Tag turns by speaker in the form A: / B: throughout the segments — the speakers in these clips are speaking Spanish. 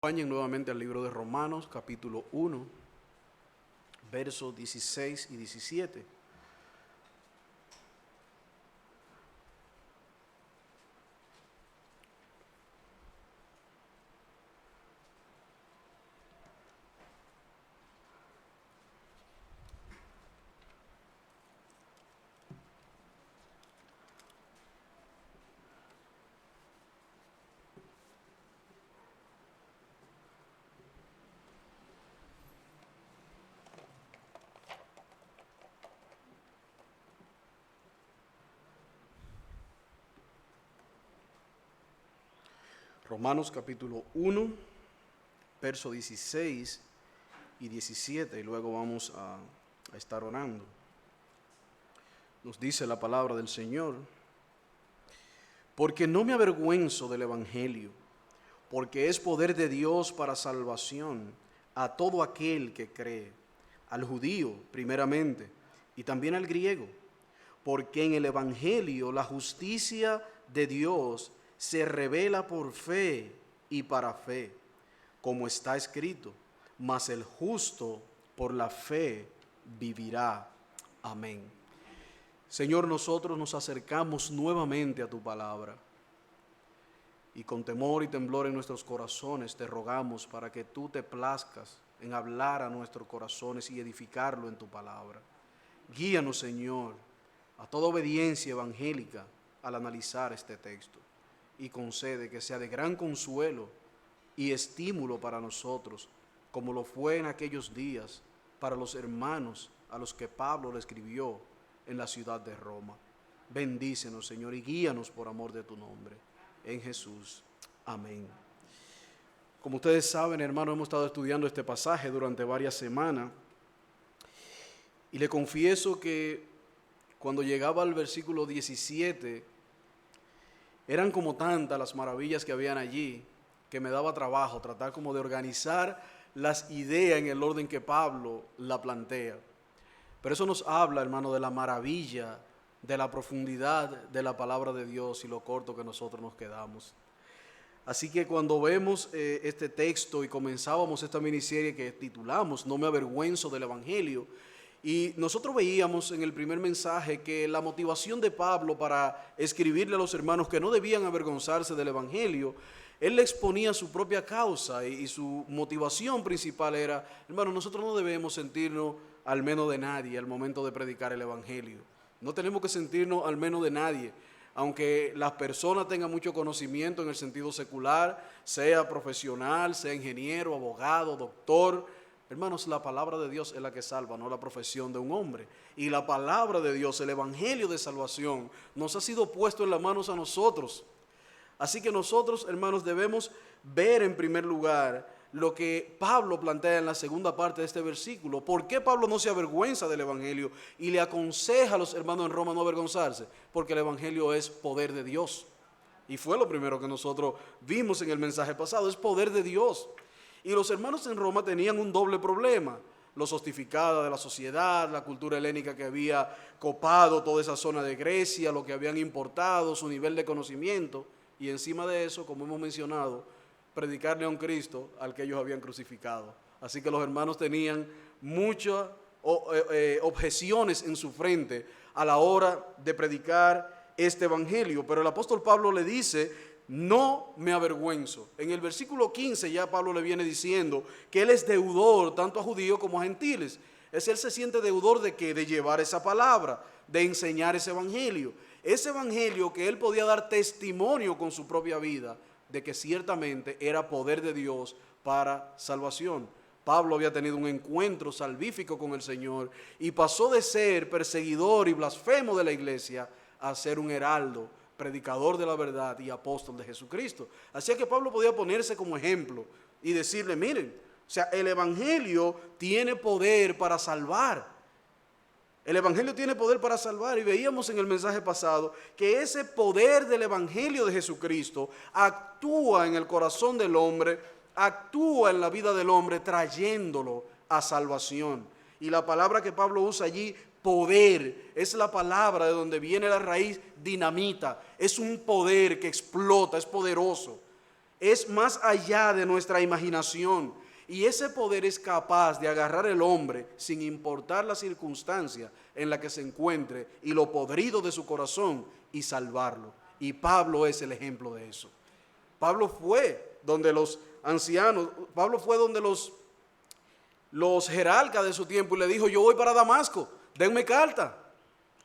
A: Acompañen nuevamente al libro de Romanos, capítulo 1, versos 16 y 17. Romanos capítulo 1, versos 16 y 17, y luego vamos a estar orando. Nos dice la palabra del Señor: porque no me avergüenzo del Evangelio, porque es poder de Dios para salvación a todo aquel que cree, al judío primeramente, y también al griego, porque en el Evangelio la justicia de Dios se revela por fe y para fe, como está escrito: mas el justo por la fe vivirá. Amén. Señor, nosotros nos acercamos nuevamente a tu palabra y con temor y temblor en nuestros corazones te rogamos para que tú te plazcas en hablar a nuestros corazones y edificarlo en tu palabra. Guíanos, Señor, a toda obediencia evangélica al analizar este texto, y concede que sea de gran consuelo y estímulo para nosotros, como lo fue en aquellos días para los hermanos a los que Pablo le escribió en la ciudad de Roma. Bendícenos, Señor, y guíanos por amor de tu nombre. En Jesús. Amén. Como ustedes saben, hermanos, hemos estado estudiando este pasaje durante varias semanas, y le confieso que cuando llegaba al versículo 17, eran como tantas las maravillas que habían allí, que me daba trabajo tratar como de organizar las ideas en el orden que Pablo la plantea. Pero eso nos habla, hermano, de la maravilla, de la profundidad de la palabra de Dios y lo corto que nosotros nos quedamos. Así que cuando vemos este texto y comenzábamos esta miniserie que titulamos No me avergüenzo del Evangelio, y nosotros veíamos en el primer mensaje que la motivación de Pablo para escribirle a los hermanos que no debían avergonzarse del Evangelio, él le exponía su propia causa y su motivación principal era: hermano, nosotros no debemos sentirnos al menos de nadie al momento de predicar el Evangelio. No tenemos que sentirnos al menos de nadie, aunque las personas tengan mucho conocimiento en el sentido secular, sea profesional, sea ingeniero, abogado, doctor. Hermanos, la palabra de Dios es la que salva, no la profesión de un hombre. Y la palabra de Dios, el evangelio de salvación, nos ha sido puesto en las manos a nosotros. Así que nosotros, hermanos, debemos ver en primer lugar lo que Pablo plantea en la segunda parte de este versículo. ¿Por qué Pablo no se avergüenza del evangelio y le aconseja a los hermanos en Roma no avergonzarse? Porque el evangelio es poder de Dios. Y fue lo primero que nosotros vimos en el mensaje pasado, es poder de Dios. Y los hermanos en Roma tenían un doble problema: lo sofisticada de la sociedad, la cultura helénica que había copado toda esa zona de Grecia, lo que habían importado, su nivel de conocimiento, y encima de eso, como hemos mencionado, predicarle a un Cristo al que ellos habían crucificado. Así que los hermanos tenían muchas objeciones en su frente a la hora de predicar este evangelio, pero el apóstol Pablo le dice: no me avergüenzo. En el versículo 15 ya Pablo le viene diciendo que él es deudor tanto a judíos como a gentiles. Él se siente deudor de ¿qué? De llevar esa palabra, de enseñar ese evangelio. Ese evangelio que él podía dar testimonio con su propia vida de que ciertamente era poder de Dios para salvación. Pablo había tenido un encuentro salvífico con el Señor y pasó de ser perseguidor y blasfemo de la iglesia a ser un heraldo, predicador de la verdad y apóstol de Jesucristo. Así que Pablo podía ponerse como ejemplo y decirle: miren, o sea, el evangelio tiene poder para salvar. El evangelio tiene poder para salvar, y veíamos en el mensaje pasado que ese poder del evangelio de Jesucristo actúa en el corazón del hombre, actúa en la vida del hombre trayéndolo a salvación. Y la palabra que Pablo usa allí, poder, es la palabra de donde viene la raíz dinamita. Es un poder que explota, es poderoso. es más allá de nuestra imaginación. Y ese poder es capaz de agarrar al hombre sin importar la circunstancia en la que se encuentre y lo podrido de su corazón y salvarlo. Y Pablo es el ejemplo de eso. Pablo fue donde los ancianos, Pablo fue donde los jerarcas de su tiempo y le dijo: yo voy para Damasco, denme carta.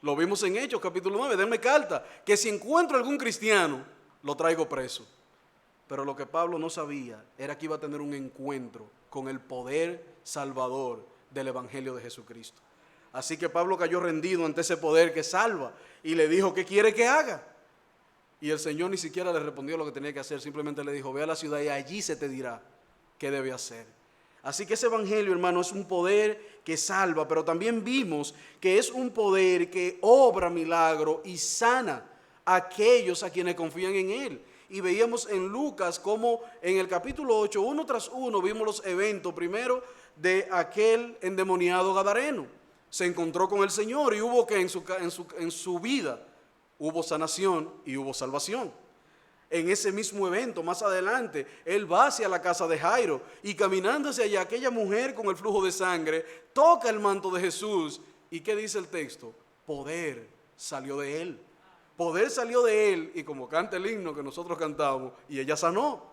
A: Lo vimos en Hechos capítulo 9, denme carta, que si encuentro algún cristiano, lo traigo preso. Pero lo que Pablo no sabía era que iba a tener un encuentro con el poder salvador del Evangelio de Jesucristo. Así que Pablo cayó rendido ante ese poder que salva y le dijo: ¿qué quiere que haga? Y el Señor ni siquiera le respondió lo que tenía que hacer, simplemente le dijo: ve a la ciudad y allí se te dirá qué debe hacer. Así que ese Evangelio, hermano, es un poder que salva, pero también vimos que es un poder que obra milagro y sana a aquellos a quienes confían en Él. Y veíamos en Lucas como en el capítulo 8, uno tras uno, vimos los eventos. Primero, de aquel endemoniado gadareno. Se encontró con el Señor y hubo que en su vida hubo sanación y hubo salvación. En ese mismo evento, más adelante, él va hacia la casa de Jairo y caminando hacia allá, aquella mujer con el flujo de sangre toca el manto de Jesús. ¿Y qué dice el texto? Poder salió de él. Poder salió de él, y como canta el himno que nosotros cantamos, y ella sanó.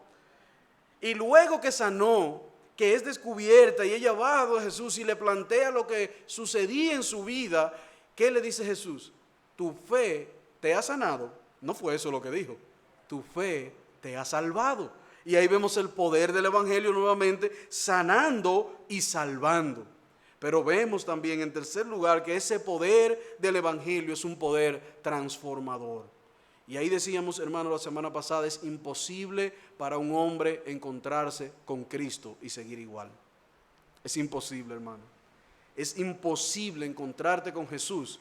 A: Y luego que sanó, que es descubierta, y ella va a Jesús y le plantea lo que sucedía en su vida, ¿qué le dice Jesús? Tu fe te ha sanado. No fue eso lo que dijo. Tu fe te ha salvado. Y ahí vemos el poder del Evangelio nuevamente, sanando y salvando. Pero vemos también, en tercer lugar, que ese poder del Evangelio es un poder transformador. Y ahí decíamos, hermano, la semana pasada, es imposible para un hombre encontrarse con Cristo y seguir igual. Es imposible, hermano. Es imposible encontrarte con Jesús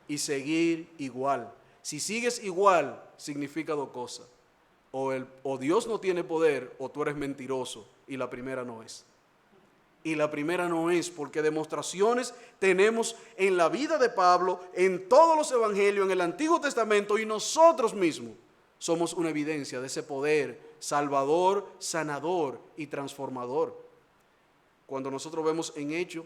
A: y seguir igual. Si sigues igual, significa dos cosas. O Dios no tiene poder, o tú eres mentiroso, y la primera no es. Y la primera no es, porque demostraciones tenemos en la vida de Pablo, en todos los evangelios, en el Antiguo Testamento, y nosotros mismos somos una evidencia de ese poder salvador, sanador y transformador. Cuando nosotros vemos en Hechos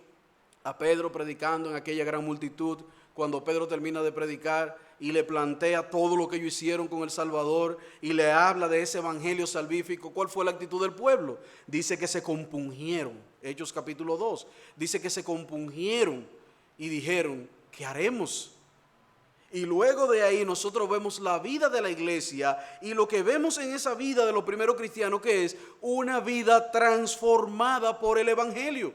A: a Pedro predicando en aquella gran multitud, cuando Pedro termina de predicar y le plantea todo lo que ellos hicieron con el Salvador y le habla de ese evangelio salvífico, ¿cuál fue la actitud del pueblo? Dice que se compungieron. Hechos capítulo 2. Dice que se compungieron y dijeron: ¿qué haremos? Y luego de ahí nosotros vemos la vida de la iglesia, y lo que vemos en esa vida de los primeros cristianos, que es una vida transformada por el evangelio.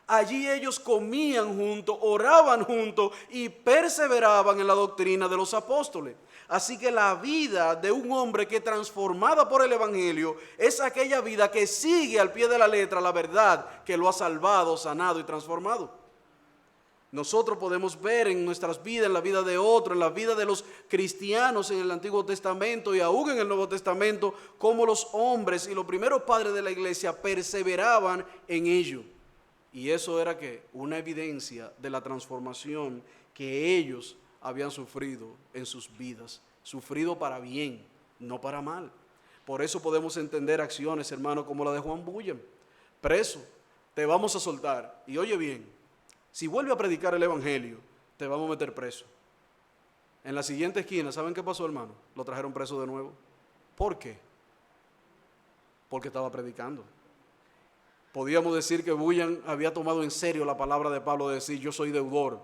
A: Allí ellos comían juntos, oraban juntos y perseveraban en la doctrina de los apóstoles. Así que la vida de un hombre que es transformada por el evangelio es aquella vida que sigue al pie de la letra la verdad que lo ha salvado, sanado y transformado. Nosotros podemos ver en nuestras vidas, en la vida de otros, en la vida de los cristianos en el Antiguo Testamento y aún en el Nuevo Testamento, cómo los hombres y los primeros padres de la iglesia perseveraban en ello. Y eso era que una evidencia de la transformación que ellos habían sufrido en sus vidas, sufrido para bien, no para mal. Por eso podemos entender acciones, hermano, como la de Juan Bunyan. Preso, te vamos a soltar. Y oye bien, si vuelve a predicar el evangelio, te vamos a meter preso. En la siguiente esquina, ¿saben qué pasó, hermano? Lo trajeron preso de nuevo. ¿Por qué? Porque estaba predicando. Podíamos decir que Bunyan había tomado en serio la palabra de Pablo de decir: yo soy deudor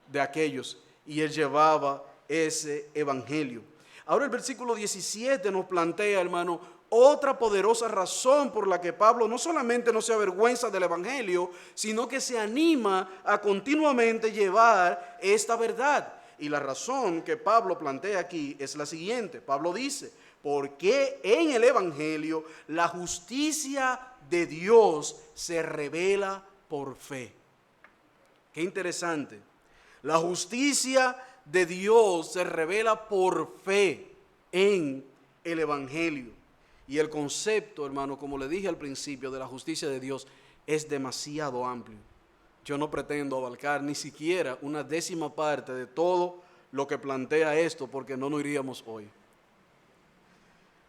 A: de aquellos, y él llevaba ese evangelio. Ahora el versículo 17 nos plantea, hermano, otra poderosa razón por la que Pablo no solamente no se avergüenza del evangelio, sino que se anima a continuamente llevar esta verdad. Y la razón que Pablo plantea aquí es la siguiente. Pablo dice: porque en el evangelio la justicia de Dios se revela por fe. Qué interesante. La justicia de Dios se revela por fe en el evangelio. Y el concepto, hermano, como le dije al principio, de la justicia de Dios es demasiado amplio. Yo no pretendo abarcar ni siquiera una décima parte de todo lo que plantea esto, porque no nos iríamos hoy.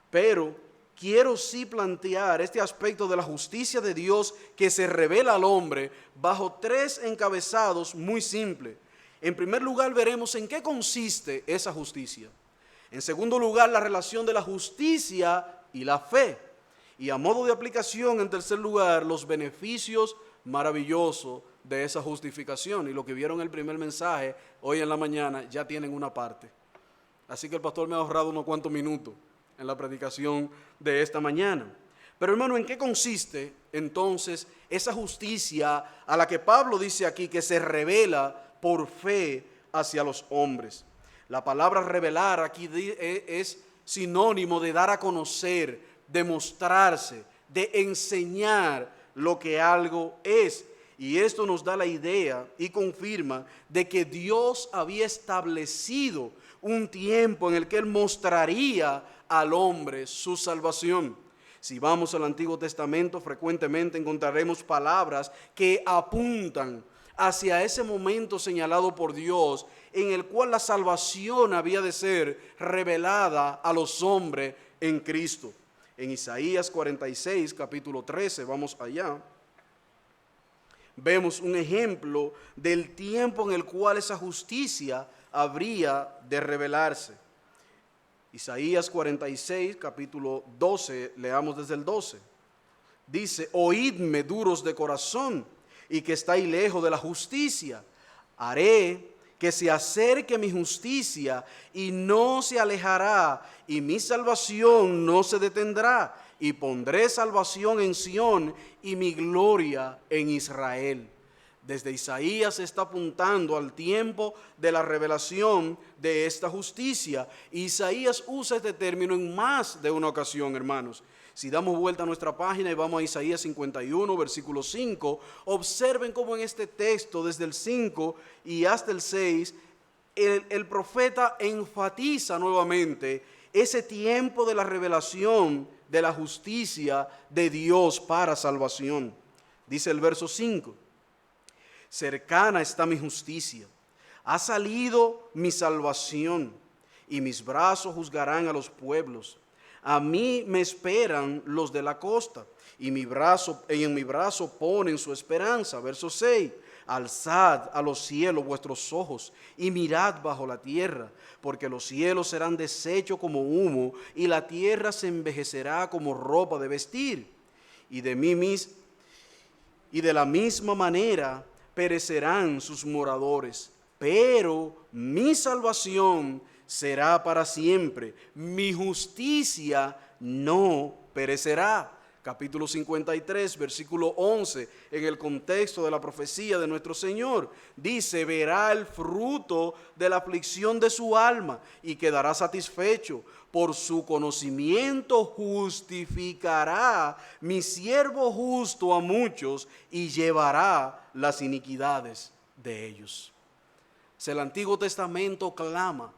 A: Pero quiero sí plantear este aspecto de la justicia de Dios que se revela al hombre bajo 3 encabezados muy simples. En primer lugar, veremos en qué consiste esa justicia. En segundo lugar, la relación de la justicia y la fe. Y a modo de aplicación, en tercer lugar, los beneficios maravillosos de esa justificación. Y lo que vieron en el primer mensaje, hoy en la mañana, ya tienen una parte. Así que el pastor me ha ahorrado unos cuantos minutos en la predicación de esta mañana. Pero hermano, ¿en qué consiste entonces esa justicia a la que Pablo dice aquí que se revela por fe hacia los hombres? La palabra revelar aquí es sinónimo de dar a conocer, de mostrarse, de enseñar lo que algo es. Y esto nos da la idea y confirma de que Dios había establecido un tiempo en el que Él mostraría al hombre su salvación. Si vamos al Antiguo Testamento, frecuentemente encontraremos palabras que apuntan hacia ese momento señalado por Dios en el cual la salvación había de ser revelada a los hombres en Cristo. En Isaías 46, capítulo 13, vamos allá, vemos un ejemplo del tiempo en el cual esa justicia habría de revelarse. Isaías 46, capítulo 12, leamos desde el 12. Dice: oídme, duros de corazón, y que estáis lejos de la justicia. Haré que se acerque mi justicia y no se alejará, y mi salvación no se detendrá, y pondré salvación en Sión y mi gloria en Israel. Desde Isaías se está apuntando al tiempo de la revelación de esta justicia. Isaías usa este término en más de una ocasión, hermanos. Si damos vuelta a nuestra página y vamos a Isaías 51, versículo 5, observen cómo en este texto, desde el 5 y hasta el 6, el profeta enfatiza nuevamente ese tiempo de la revelación de la justicia de Dios para salvación. Dice el verso 5: cercana está mi justicia, ha salido mi salvación, y mis brazos juzgarán a los pueblos. A mí me esperan los de la costa, y en mi brazo ponen su esperanza. Verso 6: alzad a los cielos vuestros ojos, y mirad bajo la tierra, porque los cielos serán deshechos como humo, y la tierra se envejecerá como ropa de vestir. Y de la misma manera perecerán sus moradores, pero mi salvación será para siempre, mi justicia no perecerá. Capítulo 53, versículo 11, en el contexto de la profecía de nuestro Señor, dice: verá el fruto de la aflicción de su alma y quedará satisfecho. Por su conocimiento justificará mi siervo justo a muchos y llevará las iniquidades de ellos. El Antiguo Testamento clama,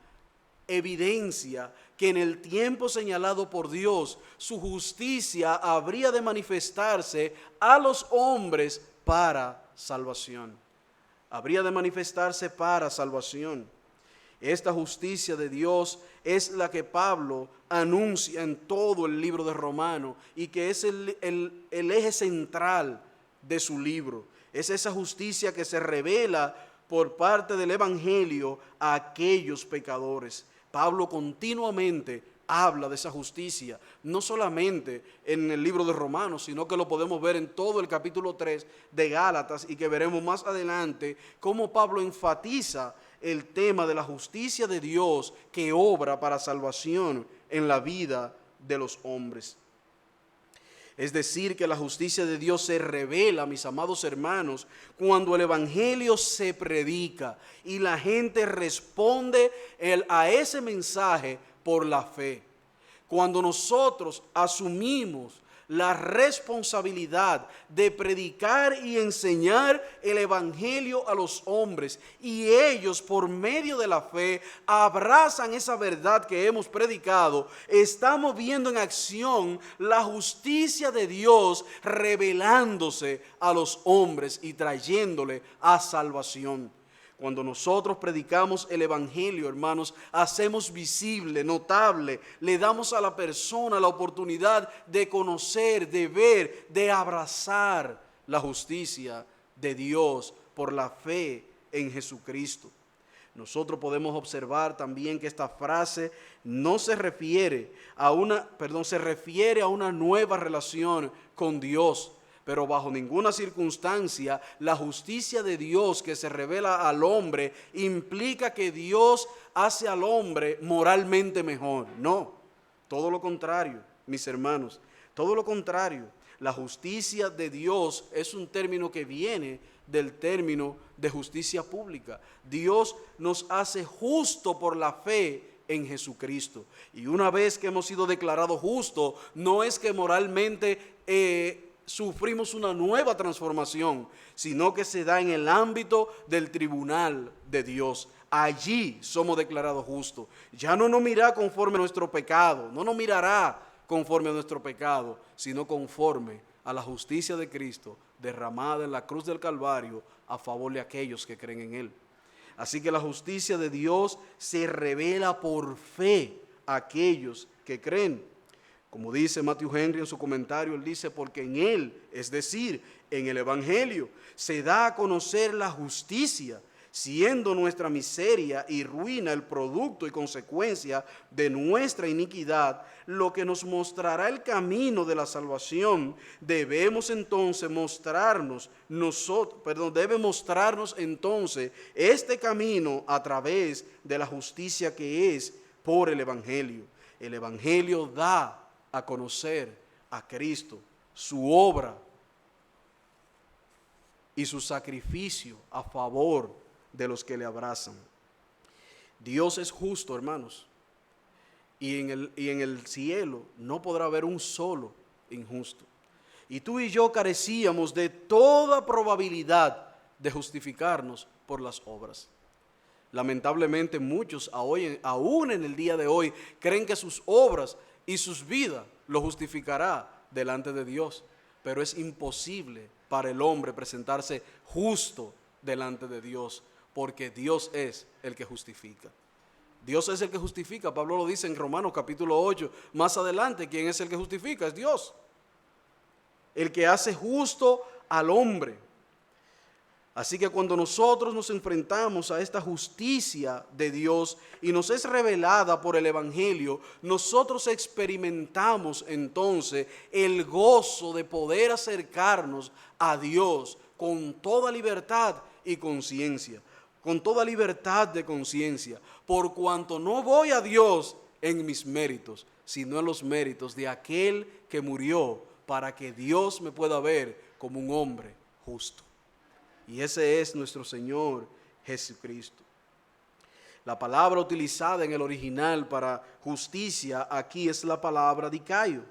A: evidencia que en el tiempo señalado por Dios, su justicia habría de manifestarse a los hombres para salvación. Habría de manifestarse para salvación. Esta justicia de Dios es la que Pablo anuncia en todo el libro de Romanos y que es el eje central de su libro. Es esa justicia que se revela por parte del Evangelio a aquellos pecadores. Pablo continuamente habla de esa justicia, no solamente en el libro de Romanos, sino que lo podemos ver en todo el capítulo 3 de Gálatas, y que veremos más adelante cómo Pablo enfatiza el tema de la justicia de Dios que obra para salvación en la vida de los hombres. Es decir, que la justicia de Dios se revela, mis amados hermanos, cuando el Evangelio se predica y la gente responde a ese mensaje por la fe. Cuando nosotros asumimos la responsabilidad de predicar y enseñar el Evangelio a los hombres, y ellos por medio de la fe abrazan esa verdad que hemos predicado, estamos viendo en acción la justicia de Dios revelándose a los hombres y trayéndole a salvación. Cuando nosotros predicamos el Evangelio, hermanos, hacemos visible, notable, le damos a la persona la oportunidad de conocer, de ver, de abrazar la justicia de Dios por la fe en Jesucristo. Nosotros podemos observar también que esta frase no se refiere se refiere a una nueva relación con Dios, pero bajo ninguna circunstancia la justicia de Dios que se revela al hombre implica que Dios hace al hombre moralmente mejor. No, todo lo contrario, mis hermanos, todo lo contrario. La justicia de Dios es un término que viene del término de justicia pública. Dios nos hace justo por la fe en Jesucristo. Y una vez que hemos sido declarados justos, no es que moralmente sufrimos una nueva transformación, sino que se da en el ámbito del tribunal de Dios. Allí somos declarados justos. Ya no nos mirará conforme a nuestro pecado, no nos mirará conforme a nuestro pecado, sino conforme a la justicia de Cristo derramada en la cruz del Calvario a favor de aquellos que creen en Él. Así que la justicia de Dios se revela por fe a aquellos que creen. Como dice Matthew Henry en su comentario, él dice, porque en Él, es decir, en el Evangelio, se da a conocer la justicia, siendo nuestra miseria y ruina el producto y consecuencia de nuestra iniquidad, lo que nos mostrará el camino de la salvación. Debemos mostrarnos entonces este camino a través de la justicia que es por el Evangelio. El Evangelio da a conocer a Cristo, su obra y su sacrificio a favor de los que le abrazan. Dios es justo, hermanos, y en el cielo no podrá haber un solo injusto. Y tú y yo carecíamos de toda probabilidad de justificarnos por las obras. Lamentablemente muchos aún en el día de hoy creen que sus obras y sus vidas lo justificará delante de Dios, pero es imposible para el hombre presentarse justo delante de Dios, porque Dios es el que justifica. Dios es el que justifica. Pablo lo dice en Romanos capítulo 8. Más adelante, ¿quién es el que justifica? Es Dios. El que hace justo al hombre. Así que cuando nosotros nos enfrentamos a esta justicia de Dios y nos es revelada por el Evangelio, nosotros experimentamos entonces el gozo de poder acercarnos a Dios con toda libertad y conciencia. Con toda libertad de conciencia, por cuanto no voy a Dios en mis méritos, sino en los méritos de aquel que murió para que Dios me pueda ver como un hombre justo. Y ese es nuestro Señor Jesucristo. La palabra utilizada en el original para justicia aquí es la palabra dikaio,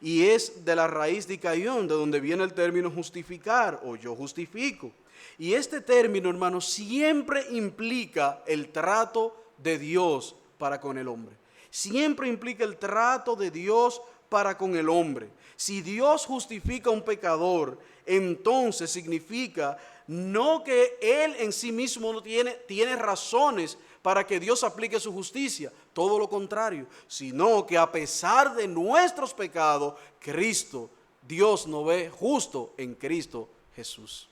A: y es de la raíz dikaion, de donde viene el término justificar o yo justifico. Y este término, hermanos, siempre implica el trato de Dios para con el hombre. Siempre implica el trato de Dios para con el hombre. Si Dios justifica a un pecador, entonces significa no que Él en sí mismo no tiene razones para que Dios aplique su justicia, todo lo contrario, sino que a pesar de nuestros pecados, Dios nos ve justo en Cristo Jesús.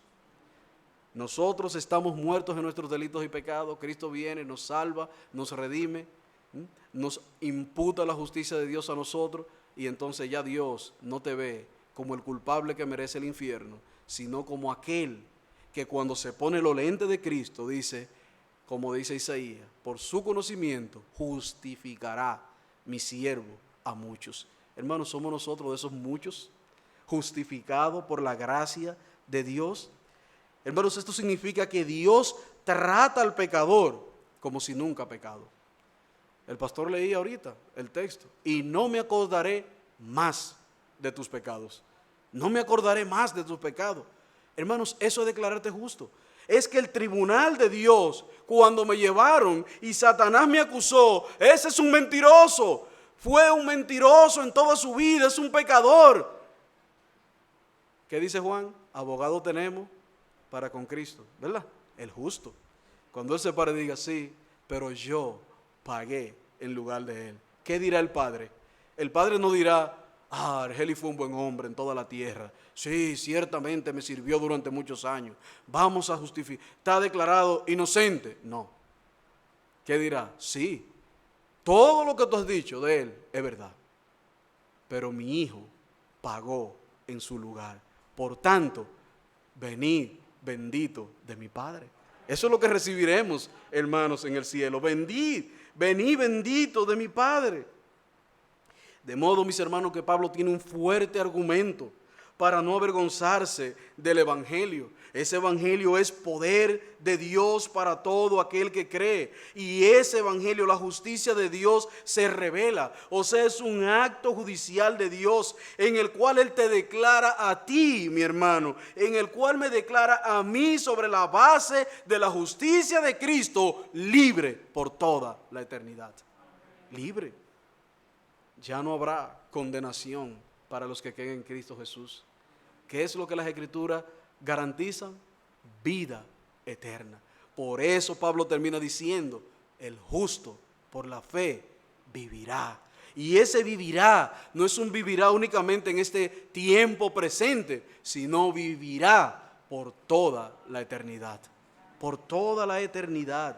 A: Nosotros estamos muertos en nuestros delitos y pecados. Cristo viene, nos salva, nos redime, nos imputa la justicia de Dios a nosotros, y entonces ya Dios no te ve como el culpable que merece el infierno, sino como aquel que cuando se pone los lentes de Cristo dice, como dice Isaías, por su conocimiento justificará mi siervo a muchos. Hermanos, ¿somos nosotros de esos muchos justificados por la gracia de Dios? Hermanos, esto significa que Dios trata al pecador como si nunca ha pecado. El pastor leía ahorita el texto, y no me acordaré más de tus pecados. No me acordaré más de tus pecados. Hermanos, eso es declararte justo. Es que el tribunal de Dios, cuando me llevaron y Satanás me acusó, ese es un mentiroso. Fue un mentiroso en toda su vida, es un pecador. ¿Qué dice Juan? Abogado tenemos para con Cristo, ¿verdad? El justo. Cuando él se pare y diga, sí, pero yo pagué en lugar de él. ¿Qué dirá el padre? El padre no dirá, Argeli fue un buen hombre en toda la tierra. Sí, ciertamente me sirvió durante muchos años. Vamos a justificar. Está declarado inocente. No. ¿Qué dirá? Sí, todo lo que tú has dicho de él es verdad. Pero mi hijo pagó en su lugar. Por tanto, venid bendito de mi Padre. Eso es lo que recibiremos, hermanos, en el cielo. Venid bendito de mi Padre. De modo, mis hermanos, que Pablo tiene un fuerte argumento para no avergonzarse del Evangelio. Ese Evangelio es poder de Dios para todo aquel que cree. Y ese Evangelio, la justicia de Dios, se revela. O sea, es un acto judicial de Dios en el cual Él te declara a ti, mi hermano, en el cual me declara a mí sobre la base de la justicia de Cristo, libre por toda la eternidad. Libre. Ya no habrá condenación para los que creen en Cristo Jesús. ¿Qué es lo que las Escrituras garantizan? Vida eterna. Por eso Pablo termina diciendo, el justo por la fe vivirá. Y ese vivirá no es un vivirá únicamente en este tiempo presente, sino vivirá por toda la eternidad. Por toda la eternidad.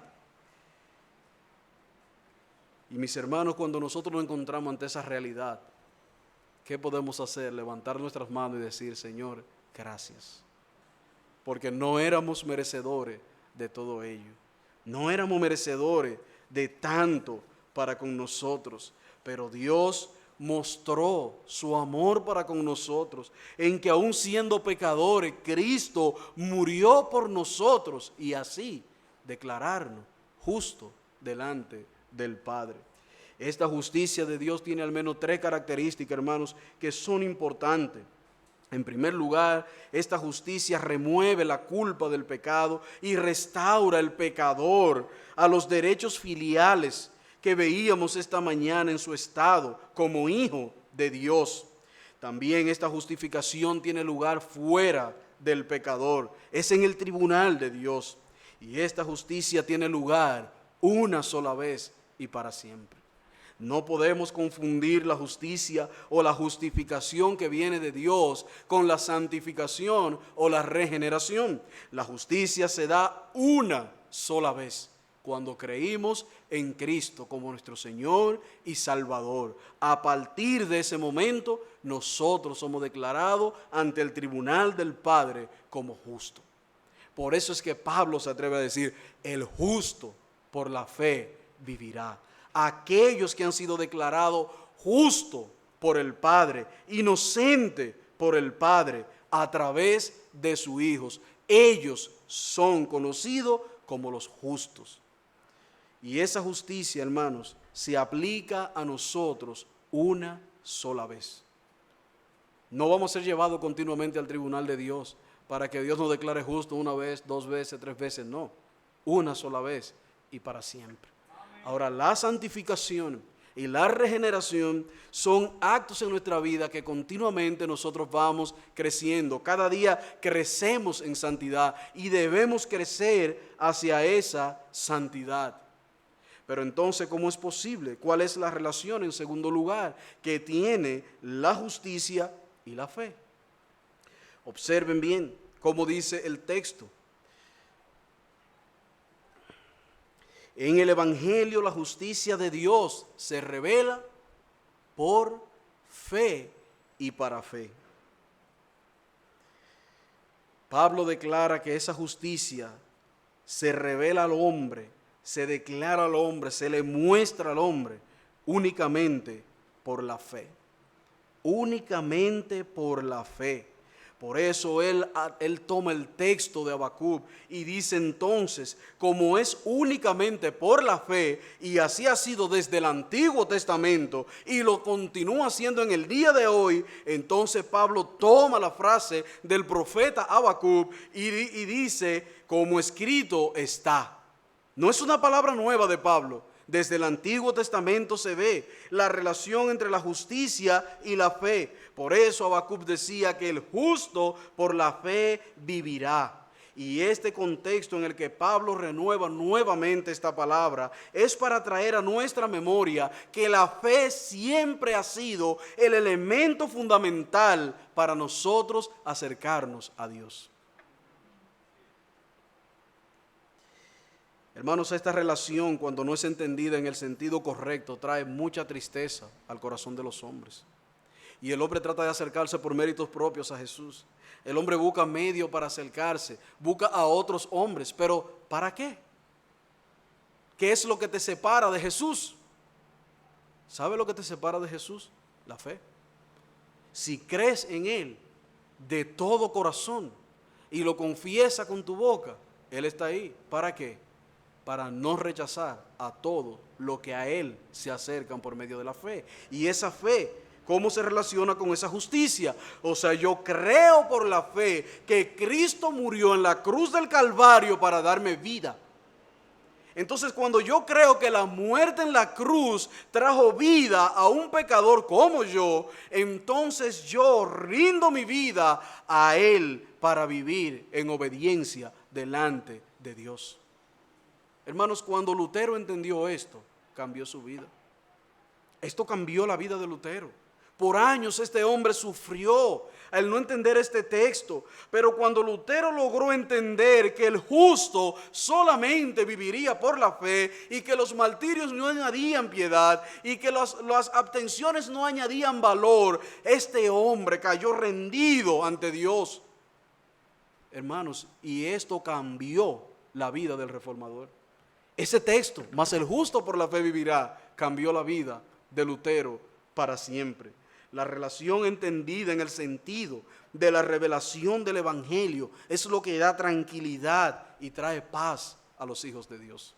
A: Y mis hermanos, cuando nosotros nos encontramos ante esa realidad, ¿qué podemos hacer? Levantar nuestras manos y decir, Señor, gracias. Porque no éramos merecedores de todo ello. No éramos merecedores de tanto para con nosotros. Pero Dios mostró su amor para con nosotros, en que aún siendo pecadores, Cristo murió por nosotros y así declararnos justos delante del Padre. Esta justicia de Dios tiene al menos 3 características, hermanos, que son importantes. En primer lugar, esta justicia remueve la culpa del pecado y restaura al pecador a los derechos filiales que veíamos esta mañana en su estado como hijo de Dios. También esta justificación tiene lugar fuera del pecador, es en el tribunal de Dios. Y esta justicia tiene lugar una sola vez y para siempre. No podemos confundir la justicia o la justificación que viene de Dios con la santificación o la regeneración. La justicia se da una sola vez, cuando creímos en Cristo como nuestro Señor y Salvador. A partir de ese momento, nosotros somos declarados ante el tribunal del Padre como justos. Por eso es que Pablo se atreve a decir, el justo por la fe vivirá. Aquellos que han sido declarados justos por el Padre, inocentes por el Padre, a través de sus hijos, ellos son conocidos como los justos. Y esa justicia, hermanos, se aplica a nosotros una sola vez. No vamos a ser llevados continuamente al tribunal de Dios para que Dios nos declare justo una vez, 2 veces, 3 veces. No, una sola vez y para siempre. Ahora, la santificación y la regeneración son actos en nuestra vida que continuamente nosotros vamos creciendo. Cada día crecemos en santidad y debemos crecer hacia esa santidad. Pero entonces, ¿cómo es posible? ¿Cuál es la relación, en segundo lugar, que tiene la justicia y la fe? Observen bien cómo dice el texto. En el Evangelio la justicia de Dios se revela por fe y para fe. Pablo declara que esa justicia se revela al hombre, se declara al hombre, se le muestra al hombre únicamente por la fe. Únicamente por la fe. Por eso él toma el texto de Habacuc y dice entonces, como es únicamente por la fe, y así ha sido desde el Antiguo Testamento, y lo continúa haciendo en el día de hoy, entonces Pablo toma la frase del profeta Habacuc y dice, como escrito está. No es una palabra nueva de Pablo. Desde el Antiguo Testamento se ve la relación entre la justicia y la fe. Por eso Habacuc decía que el justo por la fe vivirá. Y este contexto en el que Pablo renueva nuevamente esta palabra es para traer a nuestra memoria que la fe siempre ha sido el elemento fundamental para nosotros acercarnos a Dios. Hermanos, esta relación, cuando no es entendida en el sentido correcto, trae mucha tristeza al corazón de los hombres. Y el hombre trata de acercarse por méritos propios a Jesús. El hombre busca medio para acercarse, busca a otros hombres, pero ¿para qué? ¿Qué es lo que te separa de Jesús? ¿Sabe lo que te separa de Jesús? La fe. Si crees en Él de todo corazón y lo confiesas con tu boca, Él está ahí. ¿Para qué? Para no rechazar a todo lo que a Él se acercan por medio de la fe. Y esa fe, ¿cómo se relaciona con esa justicia? O sea, yo creo por la fe que Cristo murió en la cruz del Calvario para darme vida. Entonces, cuando yo creo que la muerte en la cruz trajo vida a un pecador como yo, entonces yo rindo mi vida a Él para vivir en obediencia delante de Dios. Hermanos, cuando Lutero entendió esto, cambió su vida. Esto cambió la vida de Lutero. Por años este hombre sufrió al no entender este texto, pero cuando Lutero logró entender que el justo solamente viviría por la fe y que los martirios no añadían piedad y que las abstenciones no añadían valor, este hombre cayó rendido ante Dios. Hermanos, y esto cambió la vida del reformador. Ese texto, más el justo por la fe vivirá, cambió la vida de Lutero para siempre. La relación entendida en el sentido de la revelación del Evangelio es lo que da tranquilidad y trae paz a los hijos de Dios.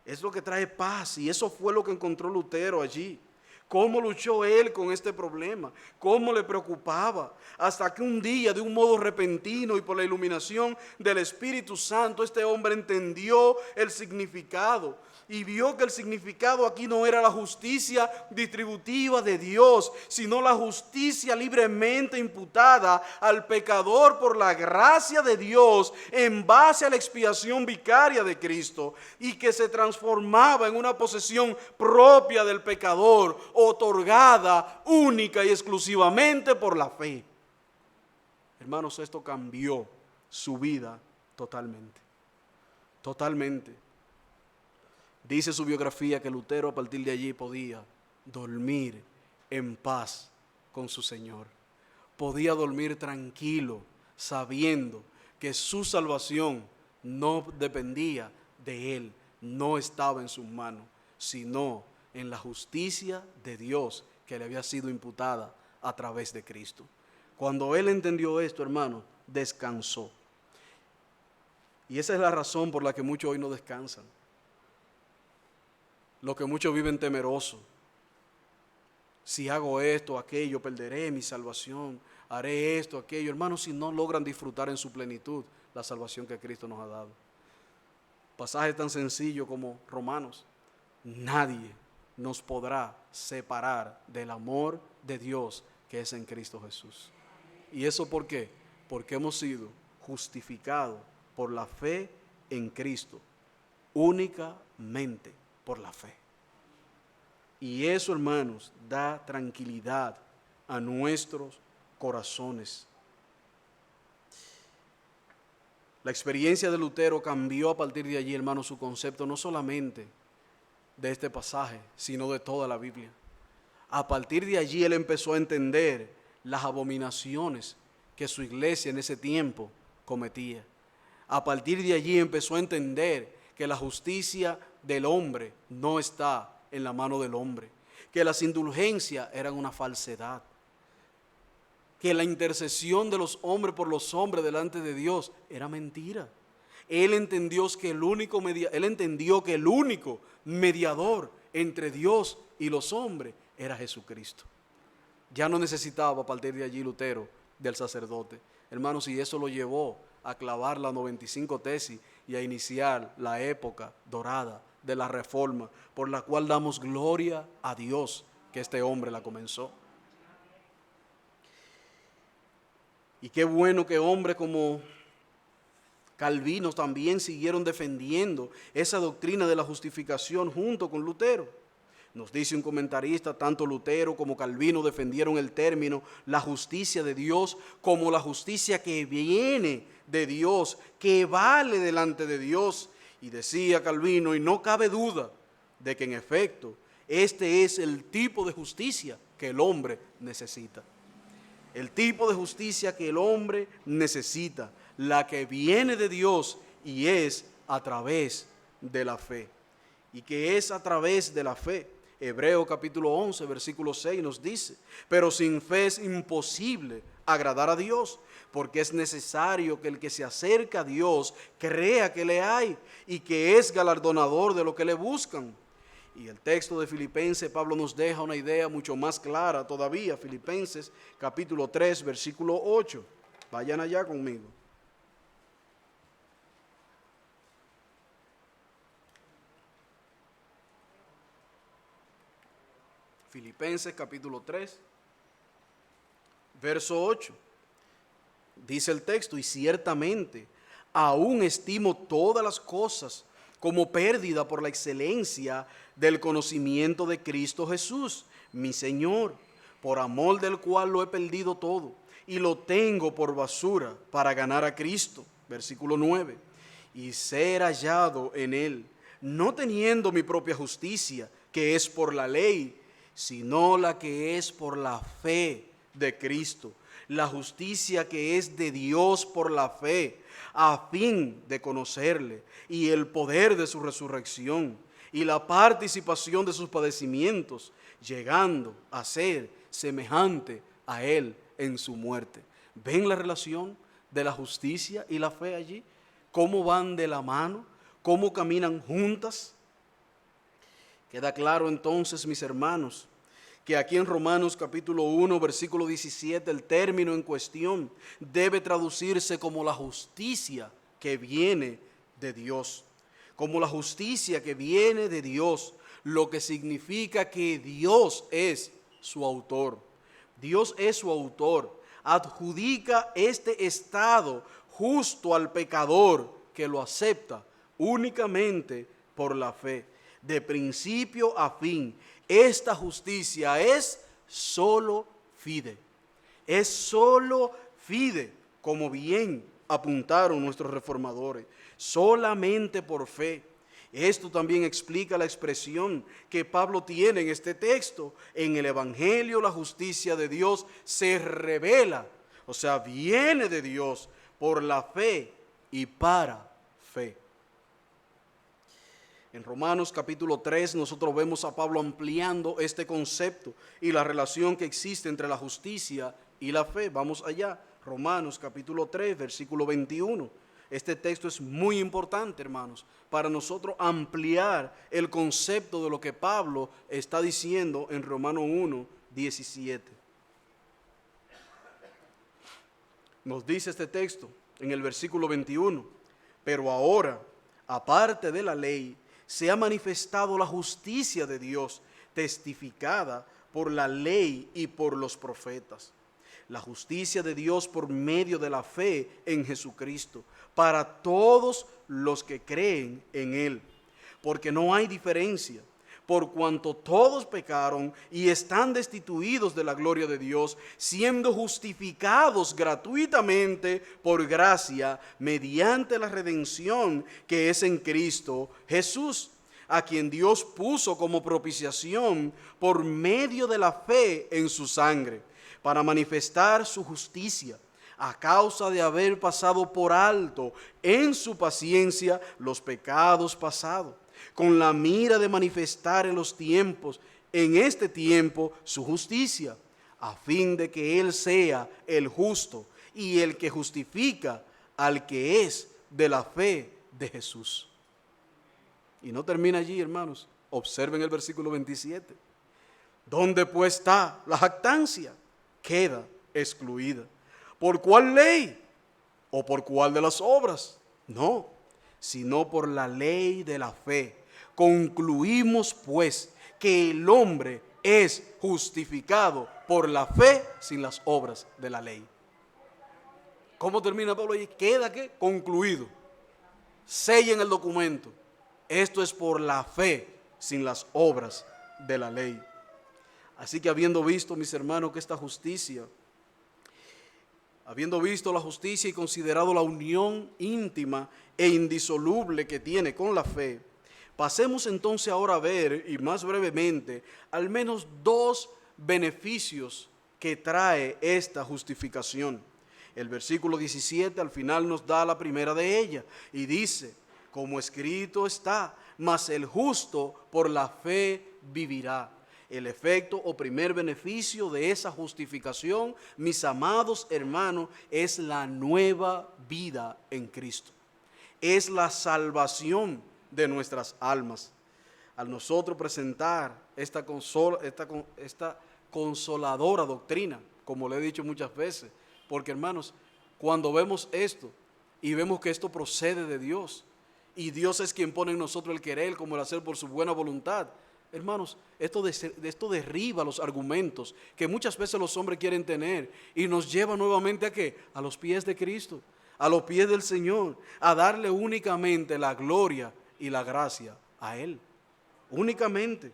A: Es lo que trae paz, y eso fue lo que encontró Lutero allí. ¿Cómo luchó él con este problema? ¿Cómo le preocupaba? Hasta que un día, de un modo repentino y por la iluminación del Espíritu Santo, este hombre entendió el significado y vio que el significado aquí no era la justicia distributiva de Dios, sino la justicia libremente imputada al pecador por la gracia de Dios en base a la expiación vicaria de Cristo, y que se transformaba en una posesión propia del pecador, otorgada única y exclusivamente por la fe. Hermanos, esto cambió su vida totalmente. Totalmente. Dice su biografía que Lutero a partir de allí podía dormir en paz con su Señor. Podía dormir tranquilo, sabiendo que su salvación no dependía de él, no estaba en sus manos, sino en la justicia de Dios que le había sido imputada a través de Cristo. Cuando él entendió esto, hermano, descansó. Y esa es la razón por la que muchos hoy no descansan. Lo que muchos viven temerosos. Si hago esto, aquello, perderé mi salvación. Haré esto, aquello. Hermanos, si no logran disfrutar en su plenitud la salvación que Cristo nos ha dado. Pasaje tan sencillo como Romanos. Nadie nos podrá separar del amor de Dios que es en Cristo Jesús. ¿Y eso por qué? Porque hemos sido justificados por la fe en Cristo, únicamente por la fe. Y eso, hermanos, da tranquilidad a nuestros corazones. La experiencia de Lutero cambió a partir de allí, hermanos, su concepto no solamente de este pasaje, sino de toda la Biblia. A partir de allí él empezó a entender las abominaciones que su iglesia en ese tiempo cometía. A partir de allí empezó a entender que la justicia del hombre no está en la mano del hombre, que las indulgencias eran una falsedad, que la intercesión de los hombres por los hombres delante de Dios era mentira. Él entendió que el único mediador entre Dios y los hombres era Jesucristo. Ya no necesitaba a partir de allí Lutero del sacerdote. Hermanos, y eso lo llevó a clavar las 95 tesis y a iniciar la época dorada de la Reforma, por la cual damos gloria a Dios que este hombre la comenzó. Y qué bueno que hombres como Calvinos también siguieron defendiendo esa doctrina de la justificación junto con Lutero. Nos dice un comentarista, tanto Lutero como Calvino defendieron el término la justicia de Dios como la justicia que viene de Dios, que vale delante de Dios. Y decía Calvino, y no cabe duda de que en efecto este es el tipo de justicia que el hombre necesita. El tipo de justicia que el hombre necesita, la que viene de Dios y es a través de la fe. Y que es a través de la fe. Hebreos capítulo 11, versículo 6 nos dice, pero sin fe es imposible agradar a Dios, porque es necesario que el que se acerca a Dios crea que le hay y que es galardonador de lo que le buscan. Y el texto de Filipenses, Pablo nos deja una idea mucho más clara todavía. Filipenses capítulo 3, versículo 8. Vayan allá conmigo. Filipenses capítulo 3, verso 8. Dice el texto, y ciertamente aún estimo todas las cosas como pérdida por la excelencia del conocimiento de Cristo Jesús, mi Señor, por amor del cual lo he perdido todo y lo tengo por basura para ganar a Cristo. Versículo 9, y ser hallado en Él, no teniendo mi propia justicia, que es por la ley, sino la que es por la fe de Cristo, la justicia que es de Dios por la fe, a fin de conocerle y el poder de su resurrección y la participación de sus padecimientos, llegando a ser semejante a Él en su muerte. ¿Ven la relación de la justicia y la fe allí? ¿Cómo van de la mano? ¿Cómo caminan juntas? Queda claro entonces, mis hermanos, que aquí en Romanos capítulo 1, versículo 17, el término en cuestión debe traducirse como la justicia que viene de Dios. Como la justicia que viene de Dios, lo que significa que Dios es su autor. Dios es su autor. Adjudica este estado justo al pecador que lo acepta únicamente por la fe. De principio a fin, esta justicia es solo fide. Es solo fide, como bien apuntaron nuestros reformadores. Solamente por fe. Esto también explica la expresión que Pablo tiene en este texto. En el Evangelio la justicia de Dios se revela, o sea, viene de Dios por la fe y para fe. En Romanos capítulo 3 nosotros vemos a Pablo ampliando este concepto y la relación que existe entre la justicia y la fe. Vamos allá, Romanos capítulo 3, versículo 21. Este texto es muy importante, hermanos, para nosotros ampliar el concepto de lo que Pablo está diciendo en Romanos 1, 17. Nos dice este texto en el versículo 21, pero ahora, aparte de la ley, se ha manifestado la justicia de Dios, testificada por la ley y por los profetas. La justicia de Dios por medio de la fe en Jesucristo, para todos los que creen en Él. Porque no hay diferencia, por cuanto todos pecaron y están destituidos de la gloria de Dios, siendo justificados gratuitamente por gracia, mediante la redención que es en Cristo Jesús, a quien Dios puso como propiciación por medio de la fe en su sangre, para manifestar su justicia, a causa de haber pasado por alto en su paciencia los pecados pasados, con la mira de manifestar en este tiempo, su justicia, a fin de que Él sea el justo y el que justifica al que es de la fe de Jesús. Y no termina allí, hermanos. Observen el versículo 27. ¿Dónde pues está la jactancia? Queda excluida. ¿Por cuál ley? ¿O por cuál de las obras? No, sino por la ley de la fe. Concluimos pues que el hombre es justificado por la fe sin las obras de la ley. ¿Cómo termina Pablo allí? Queda ¿qué? Concluido. sellen el documento. Esto es por la fe, sin las obras de la ley. Así que habiendo visto, mis hermanos, que esta justicia, habiendo visto la justicia y considerado la unión íntima e indisoluble que tiene con la fe, pasemos entonces ahora a ver, y más brevemente, al menos dos beneficios que trae esta justificación. El versículo 17 al final nos da la primera de ellas y dice, como escrito está, mas el justo por la fe vivirá. El efecto o primer beneficio de esa justificación, mis amados hermanos, es la nueva vida en Cristo. Es la salvación de nuestras almas. Al nosotros presentar esta consoladora doctrina, como le he dicho muchas veces, porque hermanos, cuando vemos esto y vemos que esto procede de Dios, y Dios es quien pone en nosotros el querer como el hacer por su buena voluntad, hermanos, esto derriba los argumentos que muchas veces los hombres quieren tener y nos lleva nuevamente ¿a qué? A los pies de Cristo, a los pies del Señor, a darle únicamente la gloria y la gracia a Él, únicamente.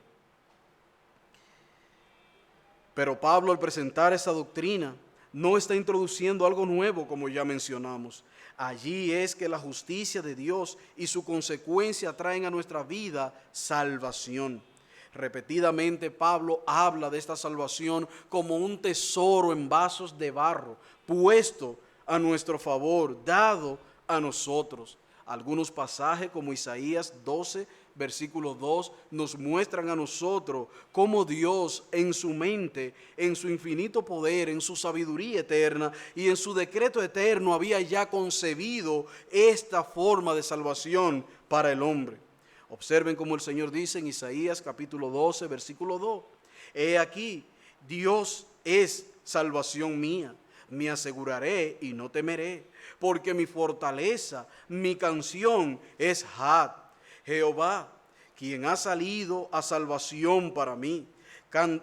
A: Pero Pablo, al presentar esa doctrina, no está introduciendo algo nuevo, como ya mencionamos. Allí es que la justicia de Dios y su consecuencia traen a nuestra vida salvación. Repetidamente Pablo habla de esta salvación como un tesoro en vasos de barro, puesto a nuestro favor, dado a nosotros. Algunos pasajes como Isaías 12, versículo 2, nos muestran a nosotros cómo Dios en su mente, en su infinito poder, en su sabiduría eterna y en su decreto eterno había ya concebido esta forma de salvación para el hombre. Observen cómo el Señor dice en Isaías capítulo 12, versículo 2, he aquí, Dios es salvación mía, me aseguraré y no temeré, porque mi fortaleza, mi canción es Jehová, quien ha salido a salvación para mí.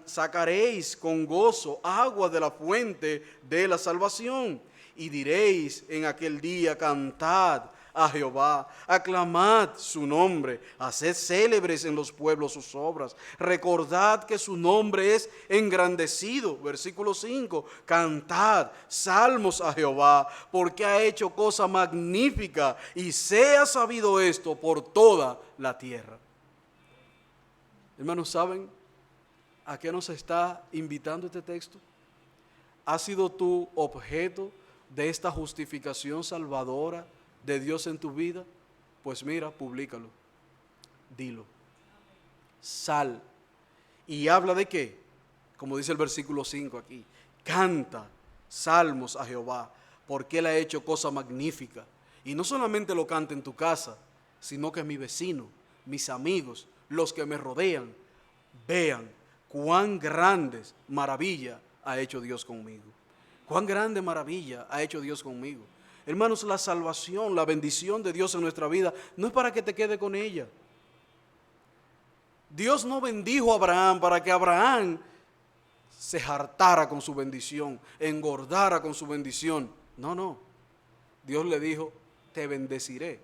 A: Sacaréis con gozo agua de la fuente de la salvación, y diréis en aquel día, cantad a Jehová, aclamad su nombre, haced célebres en los pueblos sus obras, recordad que su nombre es engrandecido. Versículo 5, cantad salmos a Jehová, porque ha hecho cosa magnífica, y sea sabido esto por toda la tierra. Hermanos, ¿saben a qué nos está invitando este texto? ¿Has sido tú objeto de esta justificación salvadora de Dios en tu vida? Pues mira, públicalo, dilo, sal y habla de qué, como dice el versículo 5 aquí, canta salmos a Jehová, porque Él ha hecho cosa magnífica. Y no solamente lo canta en tu casa, sino que mi vecino, mis amigos, los que me rodean, vean cuán grandes maravillas ha hecho Dios conmigo. Cuán grande maravilla ha hecho Dios conmigo. Hermanos, la salvación, la bendición de Dios en nuestra vida no es para que te quede con ella. Dios no bendijo a Abraham para que Abraham se hartara con su bendición, engordara con su bendición. No, no. Dios le dijo, te bendeciré.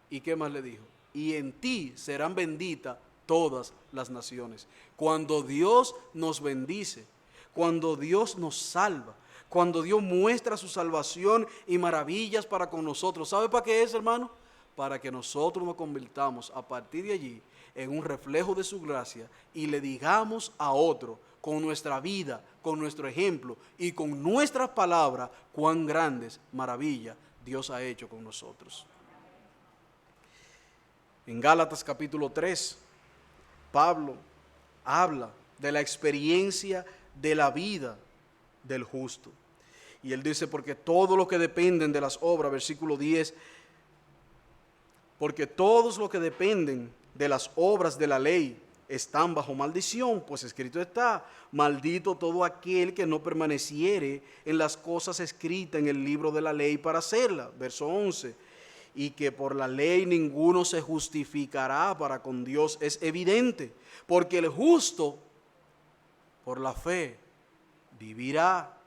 A: ¿Y qué más le dijo? Y en ti serán benditas todas las naciones. Cuando Dios nos bendice, cuando Dios nos salva, cuando Dios muestra su salvación y maravillas para con nosotros, ¿sabe para qué es, hermano? Para que nosotros nos convirtamos a partir de allí en un reflejo de su gracia y le digamos a otro con nuestra vida, con nuestro ejemplo y con nuestras palabras cuán grandes maravillas Dios ha hecho con nosotros. En Gálatas capítulo 3, Pablo habla de la experiencia de la vida del justo. Y él dice, porque todo lo que dependen de las obras, versículo 10, porque todos los que dependen de las obras de la ley están bajo maldición, pues escrito está, maldito todo aquel que no permaneciere en las cosas escritas en el libro de la ley para hacerla. Verso 11, y que por la ley ninguno se justificará para con Dios es evidente, porque el justo por la fe vivirá.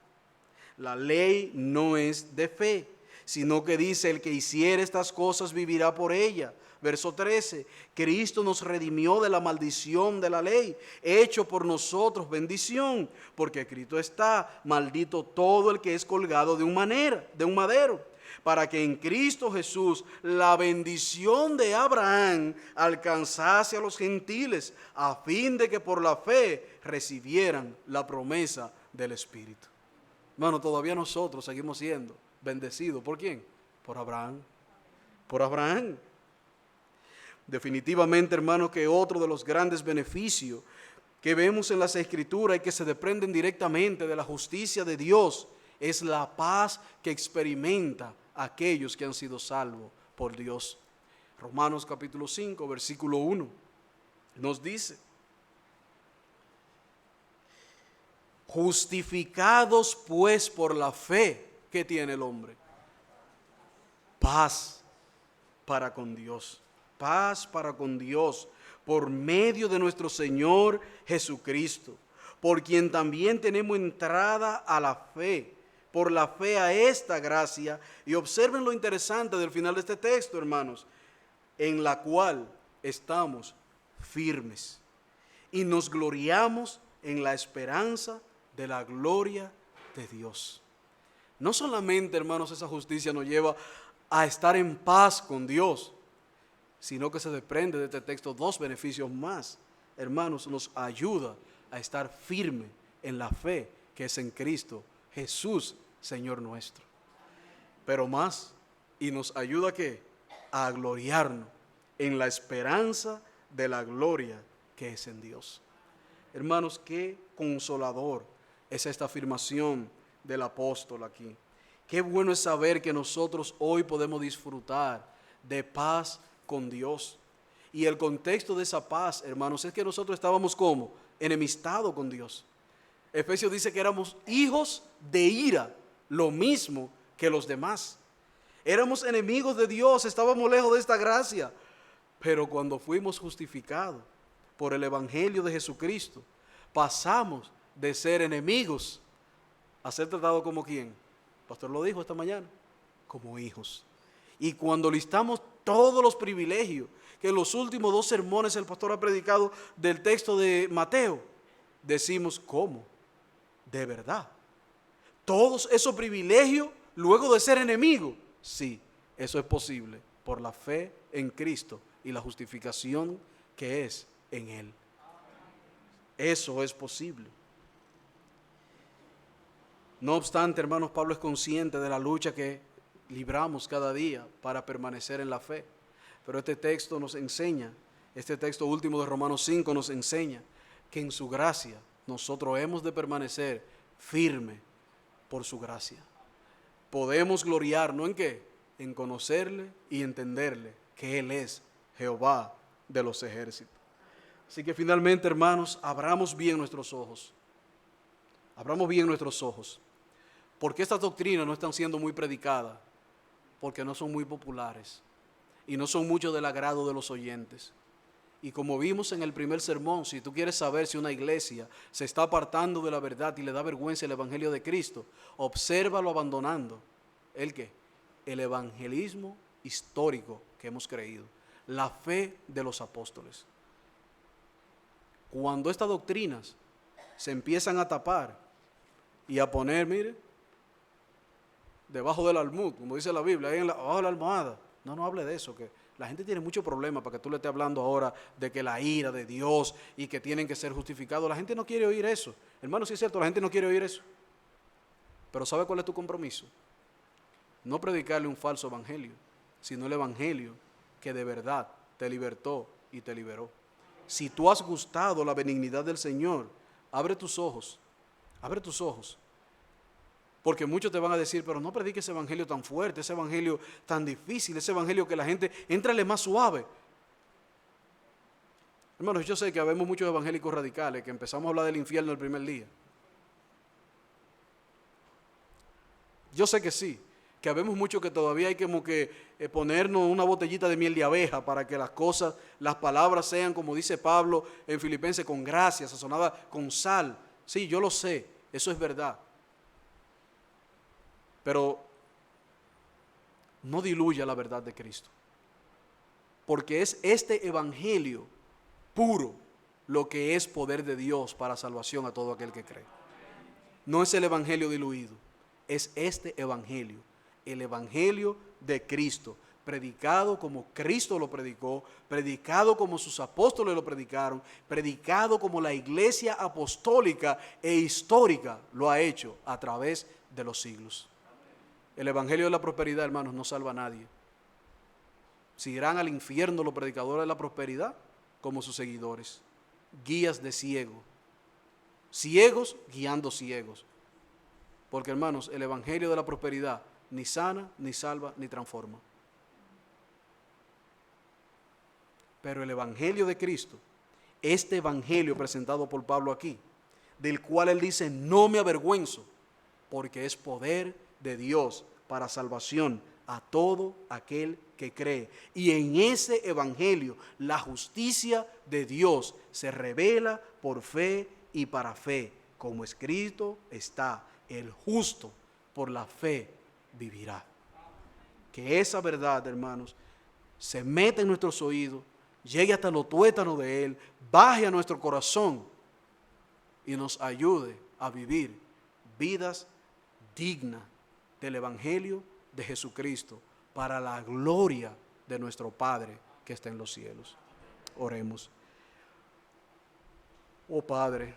A: La ley no es de fe, sino que dice, el que hiciere estas cosas vivirá por ella. Verso 13, Cristo nos redimió de la maldición de la ley, hecho por nosotros bendición, porque escrito está, maldito todo el que es colgado de un madero, para que en Cristo Jesús la bendición de Abraham alcanzase a los gentiles, a fin de que por la fe recibieran la promesa del Espíritu. Hermano, todavía nosotros seguimos siendo bendecidos. ¿Por quién? Por Abraham. Por Abraham. Definitivamente, hermano, que otro de los grandes beneficios que vemos en las Escrituras y que se desprenden directamente de la justicia de Dios es la paz que experimenta aquellos que han sido salvos por Dios. Romanos capítulo 5, versículo 1 nos dice: justificados pues por la fe, ¿qué tiene el hombre? Paz para con Dios. Paz para con Dios por medio de nuestro Señor Jesucristo, por quien también tenemos entrada a la fe, por la fe a esta gracia. Y observen lo interesante del final de este texto, hermanos, en la cual estamos firmes y nos gloriamos en la esperanza de la gloria de Dios. No solamente, hermanos, esa justicia nos lleva a estar en paz con Dios, sino que se desprende de este texto dos beneficios más. Hermanos, nos ayuda a estar firme en la fe que es en Cristo Jesús, Señor nuestro. Pero más, y nos ayuda ¿a qué? A gloriarnos en la esperanza de la gloria que es en Dios. Hermanos, qué consolador es esta afirmación del apóstol aquí. Qué bueno es saber que nosotros hoy podemos disfrutar de paz con Dios. Y el contexto de esa paz, hermanos, es que nosotros estábamos como enemistados con Dios. Efesios dice que éramos hijos de ira, lo mismo que los demás. Éramos enemigos de Dios, estábamos lejos de esta gracia. Pero cuando fuimos justificados por el Evangelio de Jesucristo, pasamos de ser enemigos a ser tratados como ¿quién? El pastor lo dijo esta mañana, como hijos. Y cuando listamos todos los privilegios que en los últimos 2 sermones el pastor ha predicado del texto de Mateo, decimos, ¿cómo? De verdad. Todos esos privilegios luego de ser enemigos. Sí, eso es posible por la fe en Cristo y la justificación que es en Él. Eso es posible. No obstante, hermanos, Pablo es consciente de la lucha que libramos cada día para permanecer en la fe. Pero este texto nos enseña, este texto último de Romanos 5 nos enseña que en su gracia nosotros hemos de permanecer firmes por su gracia. Podemos gloriarnos ¿en qué? En conocerle y entenderle que Él es Jehová de los ejércitos. Así que finalmente, hermanos, abramos bien nuestros ojos. Abramos bien nuestros ojos. Porque estas doctrinas no están siendo muy predicadas, porque no son muy populares y no son mucho del agrado de los oyentes. Y como vimos en el primer sermón, si tú quieres saber si una iglesia se está apartando de la verdad y le da vergüenza el Evangelio de Cristo, obsérvalo abandonando. ¿El qué? El evangelismo histórico que hemos creído, la fe de los apóstoles. Cuando estas doctrinas se empiezan a tapar y a poner, mire, debajo del almud, como dice la Biblia, ahí abajo de la almohada, no hable de eso, que la gente tiene mucho problema para que tú le estés hablando ahora de que la ira de Dios y que tienen que ser justificados. La gente no quiere oír eso. Hermano, sí es cierto, la gente no quiere oír eso. Pero ¿sabe cuál es tu compromiso? No predicarle un falso evangelio, sino el evangelio que de verdad te libertó y te liberó. Si tú has gustado la benignidad del Señor, abre tus ojos, abre tus ojos. Porque muchos te van a decir, pero no predique ese evangelio tan fuerte, ese evangelio tan difícil, ese evangelio que la gente, éntrale más suave. Hermanos, yo sé que habemos muchos evangélicos radicales que empezamos a hablar del infierno el primer día. Yo sé que sí, que habemos muchos que todavía hay como que ponernos una botellita de miel de abeja para que las cosas, las palabras sean, como dice Pablo en Filipenses, con gracia, sazonada con sal. Sí, yo lo sé, eso es verdad. Pero no diluya la verdad de Cristo. Porque es este evangelio puro lo que es poder de Dios para salvación a todo aquel que cree. No es el evangelio diluido, es este evangelio, el evangelio de Cristo, predicado como Cristo lo predicó, predicado como sus apóstoles lo predicaron, predicado como la iglesia apostólica e histórica lo ha hecho a través de los siglos. El evangelio de la prosperidad, hermanos, no salva a nadie. Si irán al infierno los predicadores de la prosperidad como sus seguidores, guías de ciegos, ciegos guiando ciegos. Porque, hermanos, el evangelio de la prosperidad ni sana, ni salva, ni transforma. Pero el evangelio de Cristo, este evangelio presentado por Pablo aquí, del cual él dice, no me avergüenzo, porque es poder de Dios para salvación a todo aquel que cree. Y en ese evangelio la justicia de Dios se revela por fe y para fe, como escrito está, el justo por la fe vivirá. Que esa verdad, hermanos, se meta en nuestros oídos, llegue hasta los tuétanos de él, baje a nuestro corazón y nos ayude a vivir vidas dignas del evangelio de Jesucristo para la gloria de nuestro Padre que está en los cielos. Oremos. Oh Padre,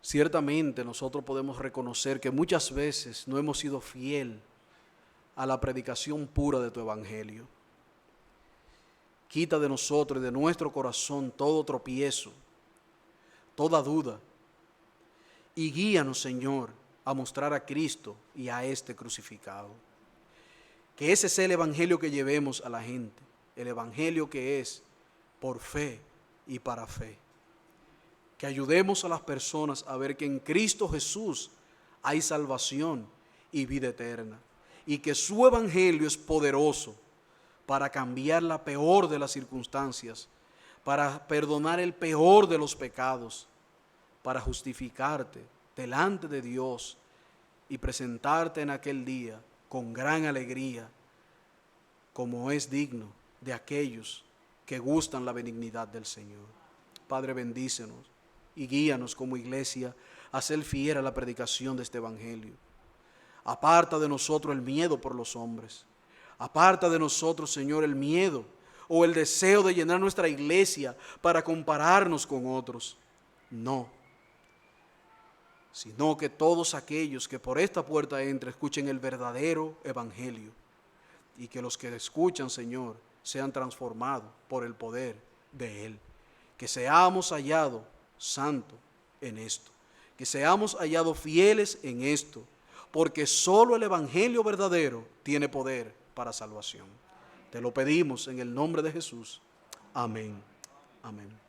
A: ciertamente nosotros podemos reconocer que muchas veces no hemos sido fiel a la predicación pura de tu evangelio. Quita de nosotros y de nuestro corazón todo tropiezo, toda duda, y guíanos, Señor, a mostrar a Cristo y a este crucificado. Que ese sea el evangelio que llevemos a la gente, el evangelio que es por fe y para fe. Que ayudemos a las personas a ver que en Cristo Jesús hay salvación y vida eterna, y que su evangelio es poderoso para cambiar la peor de las circunstancias, para perdonar el peor de los pecados, para justificarte delante de Dios y presentarte en aquel día con gran alegría, como es digno de aquellos que gustan la benignidad del Señor. Padre, bendícenos y guíanos como iglesia a ser fiel a la predicación de este evangelio. Aparta de nosotros el miedo por los hombres. Aparta de nosotros, Señor, el miedo o el deseo de llenar nuestra iglesia para compararnos con otros. No, sino que todos aquellos que por esta puerta entren escuchen el verdadero evangelio, y que los que escuchan, Señor, sean transformados por el poder de Él. Que seamos hallados santos en esto, que seamos hallados fieles en esto, porque solo el evangelio verdadero tiene poder para salvación. Te lo pedimos en el nombre de Jesús. Amén. Amén.